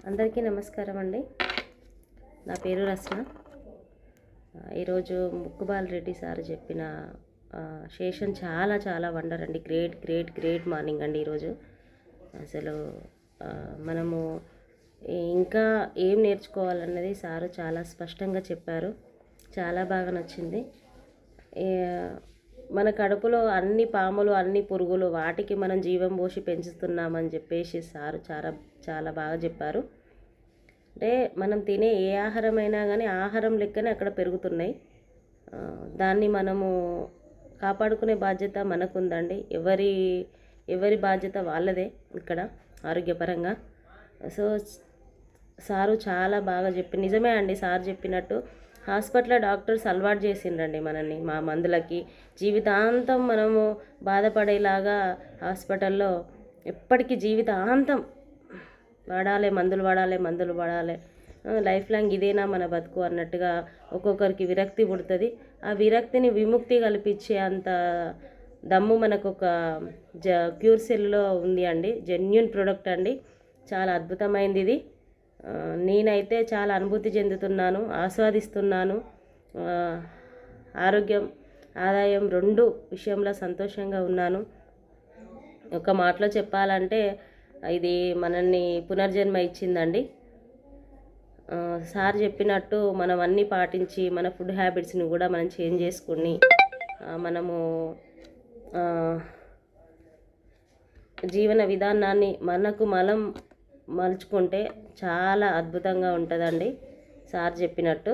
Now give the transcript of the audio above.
అందరికీ నమస్కారం అండి. నా పేరు రస్న. ఈరోజు ముక్కుబాల్ రెడ్డి సార్ చెప్పిన సెషన్ చాలా చాలా వండర్ అండి. గ్రేట్ గ్రేట్ గ్రేట్ మార్నింగ్ అండి ఈరోజు. అసలు మనము ఇంకా ఏం నేర్చుకోవాలన్నది సారు చాలా స్పష్టంగా చెప్పారు. చాలా బాగా నచ్చింది. మన కడుపులో అన్ని పాములు అన్ని పురుగులు వాటికి మనం జీవం పోసి పెంచుతున్నామని చెప్పేసి సారు చాలా చాలా బాగా చెప్పారు. అంటే మనం తినే ఏ ఆహారమైనా కానీ ఆహారం లెక్కనే అక్కడ పెరుగుతున్నాయి. దాన్ని మనము కాపాడుకునే బాధ్యత మనకుందండి. ఎవరి బాధ్యత వాళ్ళదే ఇక్కడ ఆరోగ్యపరంగా. సో సారు చాలా బాగా నిజమే అండి. సార్ చెప్పినట్టు హాస్పిటల్లో డాక్టర్స్ అలవాటు చేసిండ్రండి మనల్ని మా మందులకి. జీవితాంతం మనము బాధపడేలాగా హాస్పిటల్లో ఎప్పటికీ జీవితాంతం మందులు వాడాలి, లైఫ్ లాంగ్ ఇదేనా మన బతుకు అన్నట్టుగా ఒక్కొక్కరికి విరక్తి పుడుతుంది. ఆ విరక్తిని విముక్తి కల్పించే అంత దమ్ము మనకు ఒక క్యూర్ సెల్లో ఉంది అండి. జెన్యూన్ ప్రోడక్ట్ అండి. చాలా అద్భుతమైంది ఇది. నేనైతే చాలా అనుభూతి చెందుతున్నాను, ఆస్వాదిస్తున్నాను. ఆరోగ్యం ఆదాయం రెండు విషయంలో సంతోషంగా ఉన్నాను. ఒక మాటలో చెప్పాలంటే ఇది మనల్ని పునర్జన్మ ఇచ్చిందండి. సార్ చెప్పినట్టు మనం అన్నీ పాటించి మన ఫుడ్ హ్యాబిట్స్ని కూడా మనం చేంజ్ చేసుకుని మనము జీవన విధానాన్ని మనకు మనం మలుచుకుంటే చాలా అద్భుతంగా ఉంటుందండి సార్ చెప్పినట్టు.